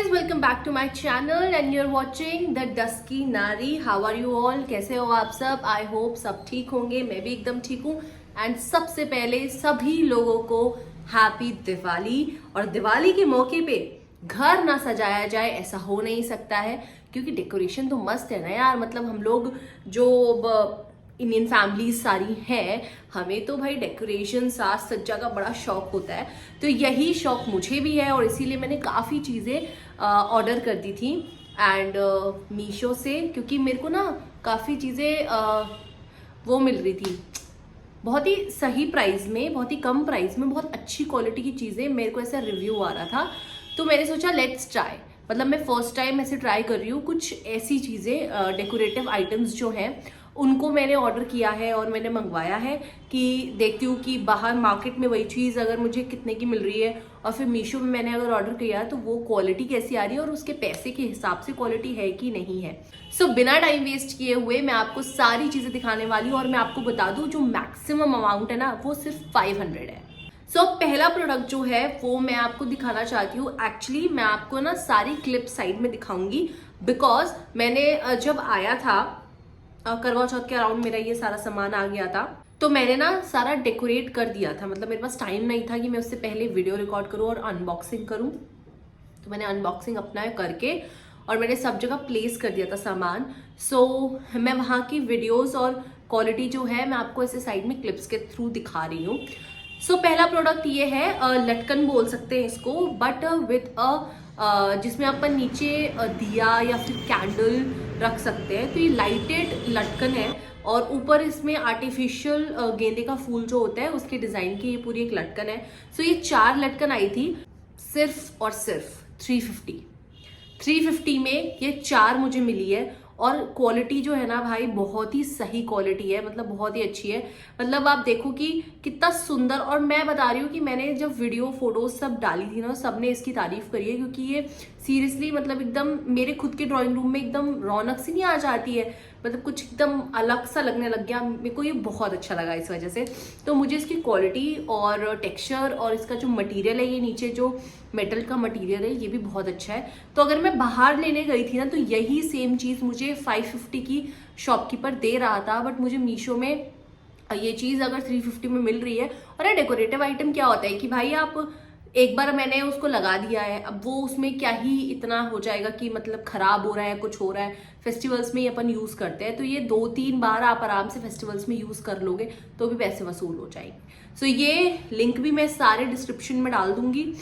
guys, welcome back to my channel and you're watching the Dusky Nari. How are you all? कैसे हो आप सब? I hope सब ठीक होंगे. मैं भी एकदम ठीक हूँ. एंड सबसे पहले सभी लोगों को हैप्पी दिवाली. और दिवाली के मौके पे घर ना सजाया जाए ऐसा हो नहीं सकता है, क्योंकि डेकोरेशन तो मस्त है ना यार. मतलब हम लोग जो इंडियन फैमिलीज सारी हैं, हमें तो भाई डेकोरेशन साज सज्जा का बड़ा शौक होता है. तो यही शौक मुझे भी है और इसीलिए मैंने काफ़ी चीज़ें ऑर्डर कर दी थी एंड मीशो से, क्योंकि मेरे को ना काफ़ी चीज़ें वो मिल रही थी बहुत ही सही प्राइस में, बहुत ही कम प्राइस में, बहुत अच्छी क्वालिटी की चीज़ें. मेरे को ऐसा रिव्यू आ रहा था तो मैंने सोचा लेट्स ट्राई. मतलब मैं फर्स्ट टाइम ऐसे ट्राई कर रही हूँ कुछ ऐसी चीज़ें, डेकोरेटिव आइटम्स जो हैं उनको मैंने ऑर्डर किया है और मैंने मंगवाया है कि देखती हूँ कि बाहर मार्केट में वही चीज़ अगर मुझे कितने की मिल रही है और फिर मीशो में मैंने अगर ऑर्डर किया है तो वो क्वालिटी कैसी आ रही है और उसके पैसे के हिसाब से क्वालिटी है कि नहीं है. सो बिना टाइम वेस्ट किए हुए मैं आपको सारी चीज़ें दिखाने वाली हूँ और मैं आपको बता दूँ जो मैक्सिमम अमाउंट है ना वो सिर्फ 500 है. सो पहला प्रोडक्ट जो है वो मैं आपको दिखाना चाहती हूँ. एक्चुअली मैं आपको ना सारी क्लिप साइड में दिखाऊंगी बिकॉज मैंने जब आया था करवा चौथ के अराउंड मेरा ये सारा सामान आ गया था तो मैंने ना सारा डेकोरेट कर दिया था. मतलब मेरे पास टाइम नहीं था कि मैं उससे पहले वीडियो रिकॉर्ड करूँ और अनबॉक्सिंग करूँ. तो मैंने अनबॉक्सिंग अपना करके और मैंने सब जगह प्लेस कर दिया था सामान. सो मैं वहाँ की वीडियोस और क्वालिटी जो है मैं आपको ऐसे साइड में क्लिप्स के थ्रू दिखा रही हूँ. सो पहला प्रोडक्ट ये है, लटकन बोल सकते हैं इसको, बट विथ जिसमें अपन नीचे दिया या फिर कैंडल रख सकते हैं. तो ये लाइटेड लटकन है और ऊपर इसमें आर्टिफिशियल गेंदे का फूल जो होता है उसके डिजाइन की ये पूरी एक लटकन है. सो ये 4 लटकन आई थी सिर्फ और सिर्फ 350 में ये 4 मुझे मिली है. और क्वालिटी जो है ना भाई बहुत ही सही क्वालिटी है, मतलब बहुत ही अच्छी है. मतलब आप देखो कि कितना सुंदर. और मैं बता रही हूँ कि मैंने जब वीडियो फोटोज सब डाली थी ना सबने इसकी तारीफ करी है, क्योंकि ये सीरियसली मतलब एकदम मेरे खुद के ड्राइंग रूम में एकदम रौनक सी नहीं आ जाती है. मतलब कुछ एकदम अलग सा लगने लग गया. मेरे को ये बहुत अच्छा लगा इस वजह से. तो मुझे इसकी क्वालिटी और टेक्सचर और इसका जो मटेरियल है, ये नीचे जो मेटल का मटेरियल है ये भी बहुत अच्छा है. तो अगर मैं बाहर लेने गई थी ना तो यही सेम चीज़ मुझे 550 की शॉपकीपर दे रहा था, बट मुझे मीशो में ये चीज़ अगर 350 में मिल रही है. और ये डेकोरेटिव आइटम क्या होता है कि भाई आप एक बार मैंने उसको लगा दिया है, अब वो उसमें क्या ही इतना हो जाएगा कि मतलब खराब हो रहा है, कुछ हो रहा है. फेस्टिवल्स में ही अपन यूज़ करते हैं तो ये 2-3 बार आप आराम से फेस्टिवल्स में यूज़ कर लोगे तो भी पैसे वसूल हो जाएंगे. सो ये लिंक भी मैं सारे डिस्क्रिप्शन में डाल दूंगी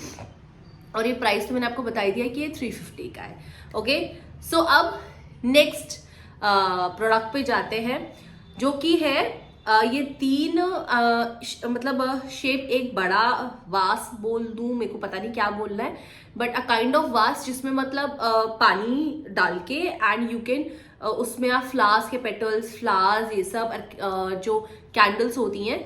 और ये प्राइस तो मैंने आपको बता दिया कि ये 350 का है. ओके, सो अब नेक्स्ट प्रोडक्ट पे जाते हैं जो कि है ये 3 मतलब शेप, एक बड़ा वास बोल दूं, मेरे को पता नहीं क्या बोलना है, बट अ काइंड ऑफ वास जिसमें मतलब पानी डाल के एंड यू कैन उसमें आप फ्लावर्स के पेटल्स, फ्लावर्स, ये सब जो कैंडल्स होती हैं,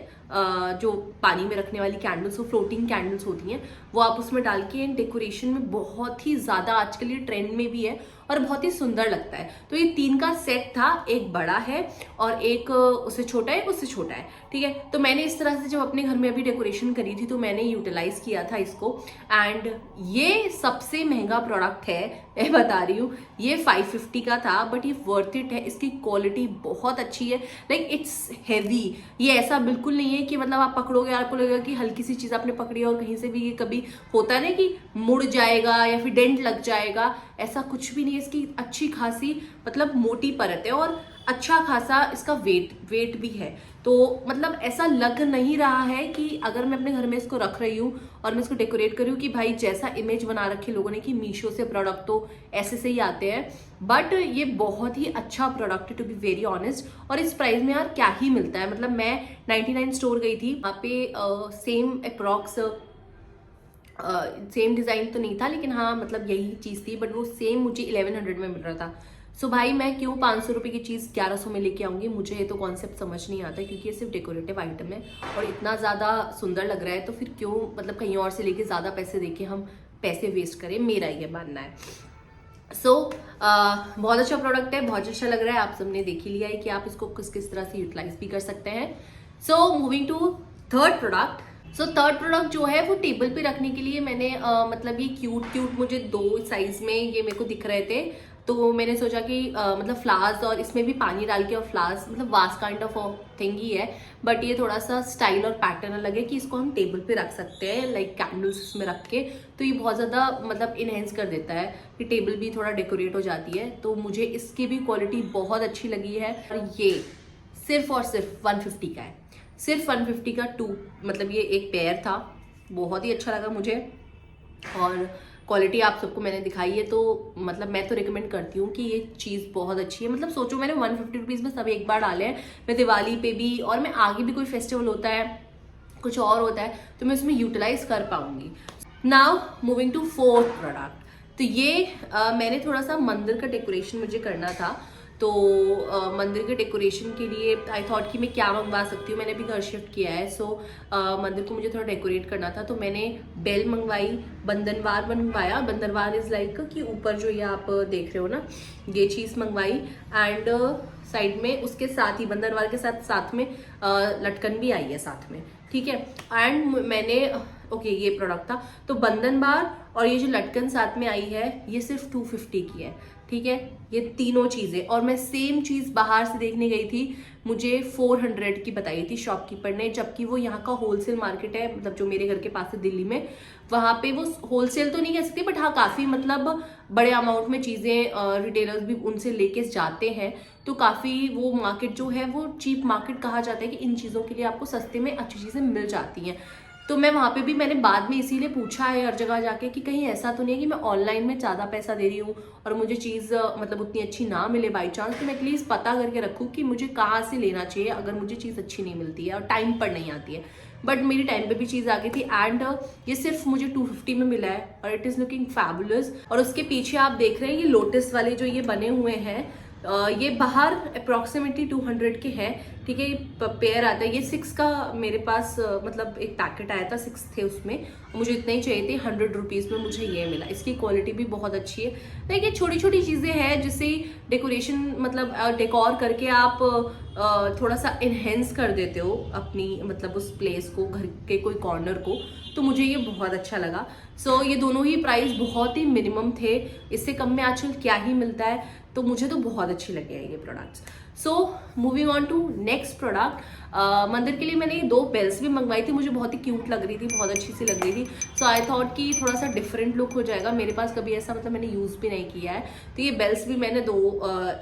जो पानी में रखने वाली कैंडल्स, वो फ्लोटिंग कैंडल्स होती हैं, वो आप उसमें डाल के डेकोरेशन में बहुत ही ज़्यादा आजकल ये ट्रेंड में भी है और बहुत ही सुंदर लगता है. तो ये 3 का सेट था, एक बड़ा है और एक उससे छोटा है, उससे छोटा है. ठीक है, तो मैंने इस तरह से जब अपने घर में अभी डेकोरेशन करी थी तो मैंने यूटिलाइज किया था इसको. एंड ये सबसे महंगा प्रोडक्ट है, मैं बता रही हूँ. ये 550 का था बट ये वर्थ इट है. इसकी क्वालिटी बहुत अच्छी है, लाइक इट्स हैवी. ये ऐसा बिल्कुल नहीं है कि मतलब आप पकड़ोगे आपको लगेगा कि हल्की सी चीज़ आपने पकड़ी और कहीं से भी ये कभी होता है ना कि मुड़ जाएगा या फिर डेंट लग जाएगा, ऐसा कुछ भी नहीं है. इसकी अच्छी खासी मतलब मोटी परत है और अच्छा खासा इसका वेट भी है. तो मतलब ऐसा लग नहीं रहा है कि अगर मैं अपने घर में इसको रख रही हूँ और मैं इसको डेकोरेट कर रही हूँ कि भाई जैसा इमेज बना रखी लोगों ने कि मीशो से प्रोडक्ट तो ऐसे से ही आते हैं. बट ये बहुत ही अच्छा प्रोडक्ट है टू बी वेरी ऑनेस्ट. और इस प्राइस में यार क्या ही मिलता है. मतलब मैं 99 स्टोर गई थी, वहाँ पे सेम अप्रॉक्स सेम डिज़ाइन तो नहीं था लेकिन हाँ मतलब यही चीज़ थी, बट वो सेम मुझे 1100 में मिल रहा था. सो भाई मैं क्यों 500 रुपये की चीज़ 1100 में लेके आऊँगी. मुझे ये तो कॉन्सेप्ट समझ नहीं आता क्योंकि ये सिर्फ डेकोरेटिव आइटम है और इतना ज़्यादा सुंदर लग रहा है तो फिर क्यों मतलब कहीं और से लेके ज़्यादा पैसे देके हम पैसे वेस्ट करें, मेरा ये मानना है. सो बहुत अच्छा प्रोडक्ट है, बहुत अच्छा लग रहा है. आप सबने देख ही लिया है कि आप इसको किस किस तरह से यूटिलाइज भी कर सकते हैं. So moving to third product. So third product जो है वो टेबल पे रखने के लिए मैंने मतलब ये क्यूट क्यूट मुझे 2 साइज में ये मेरे को दिख रहे थे, तो मैंने सोचा कि मतलब फ्लावर्स और इसमें भी पानी डाल के और फ्लावर्स मतलब वास काइंड ऑफ थिंग ही है, बट ये थोड़ा सा स्टाइल और पैटर्न अलग है कि इसको हम टेबल पे रख सकते हैं लाइक कैंडल्स इसमें रख के, तो ये बहुत ज़्यादा मतलब इनहेंस कर देता है कि टेबल भी थोड़ा डेकोरेट हो जाती है। तो मुझे इसकी भी क्वालिटी बहुत अच्छी लगी है। और ये सिर्फ और सिर्फ 150 का है, सिर्फ 150 का मतलब ये एक पेयर था, बहुत ही अच्छा लगा मुझे। और क्वालिटी आप सबको मैंने दिखाई है, तो मतलब मैं तो रिकमेंड करती हूँ कि ये चीज़ बहुत अच्छी है। मतलब सोचो मैंने 150 रुपीज़ में सब एक बार डाले हैं, मैं दिवाली पे भी और मैं आगे भी कोई फेस्टिवल होता है कुछ और होता है तो मैं उसमें यूटिलाइज कर पाऊंगी। Now moving to fourth product, तो ये मैंने थोड़ा सा मंदिर का डेकोरेशन मुझे करना था, तो मंदिर के डेकोरेशन के लिए आई थॉट कि मैं क्या मंगवा सकती हूँ। मैंने अभी घर शिफ्ट किया है, सो मंदिर को मुझे थोड़ा डेकोरेट करना था, तो मैंने बेल मंगवाई, बंधनवार मंगवाया। बंधनवार इज लाइक कि ऊपर जो ये आप देख रहे हो ना, ये चीज़ मंगवाई। एंड साइड में उसके साथ ही बंधनवार के साथ में लटकन भी आई है साथ में, ठीक है। एंड मैंने ओके ये प्रोडक्ट था, तो बंधन बार और ये जो लटकन साथ में आई है ये सिर्फ 250 की है, ठीक है। ये तीनों चीज़ें, और मैं सेम चीज़ बाहर से देखने गई थी, मुझे 400 की बताई थी शॉपकीपर ने, जबकि वो यहाँ का होलसेल मार्केट है, मतलब जो मेरे घर के पास है दिल्ली में, वहाँ पे वो होलसेल तो नहीं कह सकते बट हाँ काफ़ी मतलब बड़े अमाउंट में चीज़ें रिटेलर्स भी उनसे लेके जाते हैं, तो काफ़ी वो मार्केट जो है वो चीप मार्केट कहा जाता है कि इन चीज़ों के लिए आपको सस्ते में अच्छी चीज़ें मिल जाती हैं। तो मैं वहाँ पे भी मैंने बाद में इसीलिए पूछा है हर जगह जाके कि कहीं ऐसा तो नहीं है कि मैं ऑनलाइन में ज़्यादा पैसा दे रही हूँ और मुझे चीज़ मतलब उतनी अच्छी ना मिले बाई चांस, तो मैं एटलीस्ट पता करके रखूँ कि मुझे कहाँ से लेना चाहिए अगर मुझे चीज़ अच्छी नहीं मिलती है और टाइम पर नहीं आती है। बट मेरी टाइम पे भी चीज़ आ गई थी एंड ये सिर्फ मुझे 250 में मिला है और इट इज़ लुकिंग फैबुलस। और उसके पीछे आप देख रहे हैं ये लोटस वाले जो ये बने हुए हैं, ये बाहर अप्रॉक्सीमेटली 200 के हैं, ठीक है। ये पेयर आता है, ये 6 का मेरे पास मतलब एक पैकेट आया था, 6 थे उसमें, मुझे इतने ही चाहिए थे, 100 रुपीज़ में मुझे ये मिला। इसकी क्वालिटी भी बहुत अच्छी है। देखिए छोटी छोटी चीज़ें हैं जिससे डेकोरेशन मतलब डेकोर करके आप थोड़ा सा इन्हेंस कर देते हो अपनी मतलब उस प्लेस को, घर के कोई कॉर्नर को, तो मुझे ये बहुत अच्छा लगा। सो ये दोनों ही प्राइस बहुत ही मिनिमम थे, इससे कम में आजकल क्या ही मिलता है, तो मुझे तो बहुत अच्छे लगे हैं ये products. So moving on to next product, मंदिर के लिए मैंने 2 बेल्स भी मंगवाई थी, मुझे बहुत ही क्यूट लग रही थी, बहुत अच्छी सी लग रही थी। सो आई थॉट कि थोड़ा सा डिफरेंट लुक हो जाएगा, मेरे पास कभी ऐसा मतलब मैंने यूज़ भी नहीं किया है, तो ये बेल्स भी मैंने 2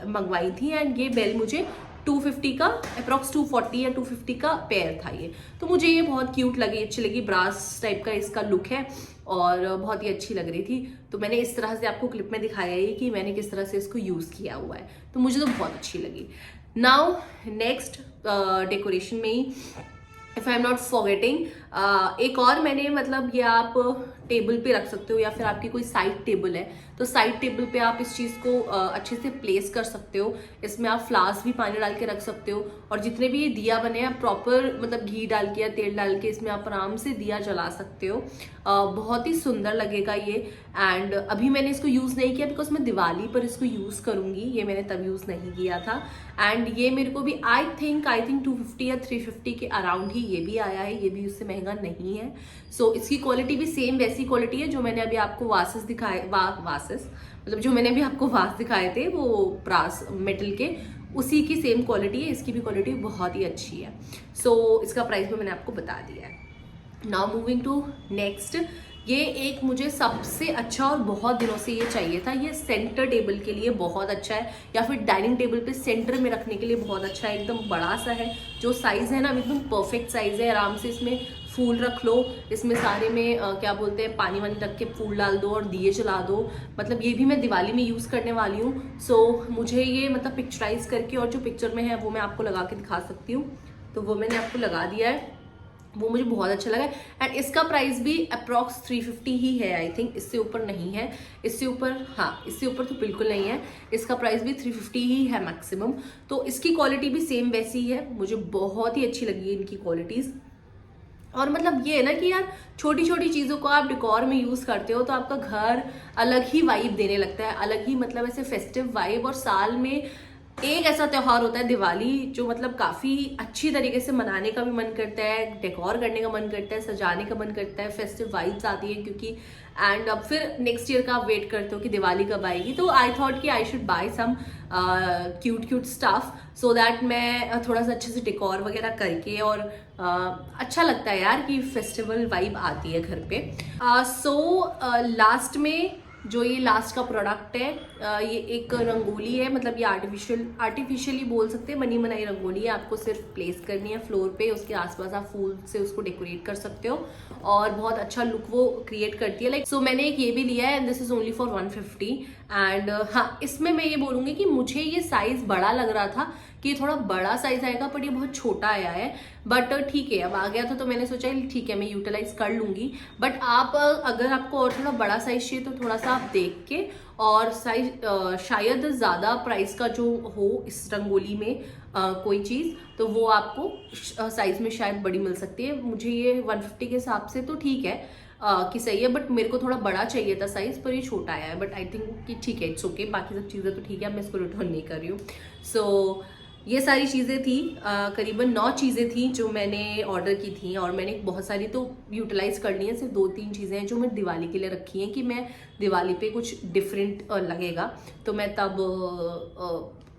मंगवाई थी। एंड ये बेल मुझे 250 का अप्रॉक्स 240 या 250 का पेयर था ये, तो मुझे ये बहुत क्यूट लगी, अच्छी लगी, ब्रास टाइप का इसका लुक है और बहुत ही अच्छी लग रही थी। तो मैंने इस तरह से आपको क्लिप में दिखाया है कि मैंने किस तरह से इसको यूज़ किया हुआ है, तो मुझे तो बहुत अच्छी लगी। नाउ नेक्स्ट डेकोरेशन में ही if I am not forgetting, एक और मैंने मतलब ये आप टेबल पे रख सकते हो या फिर आपकी कोई साइड टेबल है तो साइड टेबल पे आप इस चीज़ को अच्छे से प्लेस कर सकते हो। इसमें आप फ्लावर्स भी पानी डाल के रख सकते हो और जितने भी ये दिया बने हैं प्रॉपर मतलब घी डाल के या तेल डाल के इसमें आप आराम से दिया जला सकते हो। बहुत ही सुंदर लगेगा ये। एंड अभी मैंने इसको यूज़ नहीं किया बिकॉज मैं दिवाली पर इसको यूज़ करूँगी, ये मैंने तब यूज़ नहीं किया था। एंड ये मेरे को भी आई थिंक 250 या 350 के अराउंड ही ये भी आया है, ये भी उससे महंगा नहीं है। सो इसकी क्वालिटी भी सेम वैसी क्वालिटी है जो मैंने अभी आपको वासेस दिखाए वासेस मतलब जो मैंने अभी आपको वास दिखाए थे वो ब्रास मेटल के, उसी की सेम क्वालिटी है। इसकी भी क्वालिटी बहुत ही अच्छी है। सो इसका प्राइस भी मैंने आपको बता दिया है। नाउ मूविंग टू नेक्स्ट, ये एक मुझे सबसे अच्छा और बहुत दिनों से ये चाहिए था। ये सेंटर टेबल के लिए बहुत अच्छा है या फिर डाइनिंग टेबल पे सेंटर में रखने के लिए बहुत अच्छा है। एकदम बड़ा सा है, जो साइज़ है ना एकदम परफेक्ट साइज़ है। आराम से इसमें फूल रख लो, इसमें सारे में क्या बोलते हैं पानी वानी रख के फूल डाल दो और दिए जला दो। मतलब ये भी मैं दिवाली में यूज़ करने वाली हूँ। सो मुझे ये मतलब पिक्चराइज करके और जो पिक्चर में है वो मैं आपको लगा के दिखा सकती हूँ, तो वो मैंने आपको लगा दिया है, वो मुझे बहुत अच्छा लगा। एंड इसका प्राइस भी अप्रॉक्स 350 ही है आई थिंक, इससे ऊपर नहीं है। इससे ऊपर हाँ, इससे ऊपर तो बिल्कुल नहीं है। इसका प्राइस भी 350 ही है मैक्सिमम। तो इसकी क्वालिटी भी सेम वैसी ही है, मुझे बहुत ही अच्छी लगी है इनकी क्वालिटीज़। और मतलब ये है ना कि यार छोटी छोटी चीज़ों को आप डेकोर में यूज़ करते हो तो आपका घर अलग ही वाइब देने लगता है, अलग ही मतलब ऐसे फेस्टिव वाइब। और साल में एक ऐसा त्योहार होता है दिवाली जो मतलब काफी अच्छी तरीके से मनाने का भी मन करता है, डेकोर करने का मन करता है, सजाने का मन करता है, फेस्टिव वाइब्स आती है क्योंकि एंड अब फिर नेक्स्ट ईयर का आप वेट करते हो कि दिवाली कब आएगी। तो आई थॉट कि I should buy some cute stuff so that मैं थोड़ा सा अच्छे से डेकोर वगैरह करके और अच्छा लगता है यार कि फेस्टिवल वाइब आती है घर पे। लास्ट में जो ये लास्ट का प्रोडक्ट है ये एक रंगोली है, मतलब ये आर्टिफिशियली बोल सकते हैं, बनी बनाई रंगोली है। आपको सिर्फ प्लेस करनी है फ्लोर पे, उसके आसपास आप फूल से उसको डेकोरेट कर सकते हो और बहुत अच्छा लुक वो क्रिएट करती है। लाइक सो मैंने एक ये भी लिया है and this is only for 150 and हाँ, इसमें मैं ये बोलूँगी कि मुझे ये साइज बड़ा लग रहा था कि थोड़ा बड़ा साइज आएगा, पर ये बहुत छोटा आया है। बट ठीक है, अब आ गया था तो मैंने सोचा ठीक है मैं यूटिलाइज कर लूंगी। बट आप अगर आपको और थोड़ा बड़ा साइज चाहिए तो थोड़ा सा आप देख के, और साइज शायद ज़्यादा प्राइस का जो हो इस रंगोली में कोई चीज़, तो वो आपको साइज में शायद बड़ी मिल सकती है। मुझे ये 150 के हिसाब से तो ठीक है कि सही है, बट मेरे को थोड़ा बड़ा चाहिए था साइज, पर ये छोटा आया है। बट आई थिंक कि ठीक है, इट्स ओके। बाकी सब चीज़ें तो ठीक है, मैं इसको रिटर्न नहीं कर रही हूँ। सो ये सारी चीज़ें थी, करीबन 9 चीज़ें थी जो मैंने ऑर्डर की थी, और मैंने बहुत सारी तो यूटिलाइज कर ली हैं। सिर्फ 2-3 चीज़ें हैं जो मैं दिवाली के लिए रखी हैं कि मैं दिवाली पे कुछ डिफरेंट लगेगा तो मैं तब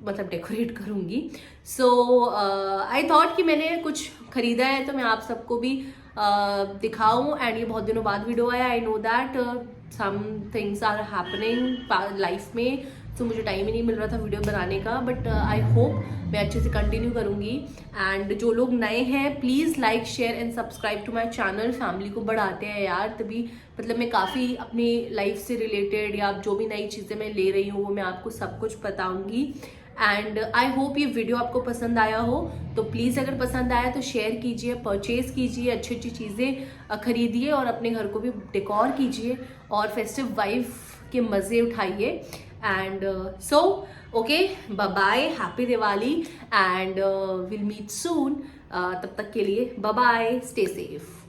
मतलब डेकोरेट करूँगी। सो आई थॉट कि मैंने कुछ खरीदा है तो मैं आप सबको भी दिखाऊं। एंड ये बहुत दिनों बाद वीडियो आया, I know that some things are happening life में, तो मुझे टाइम ही नहीं मिल रहा था वीडियो बनाने का। बट आई होप मैं अच्छे से कंटिन्यू करूंगी। एंड जो लोग नए हैं please like share and subscribe to my channel. Family को बढ़ाते हैं यार, तभी मतलब मैं काफ़ी अपनी लाइफ से रिलेटेड या जो भी नई चीज़ें मैं ले रही हूँ वो मैं आपको सब कुछ बताऊंगी। एंड आई होप ये वीडियो आपको पसंद आया हो, तो प्लीज़ अगर पसंद आया तो शेयर कीजिए, परचेज कीजिए, अच्छी अच्छी चीज़ें खरीदिए और अपने घर को भी डेकोर कीजिए और फेस्टिव वाइब के मज़े उठाइए। And so okay, bye bye, happy Diwali and will meet soon. तब तक के लिए बाय बाय, स्टे सेफ।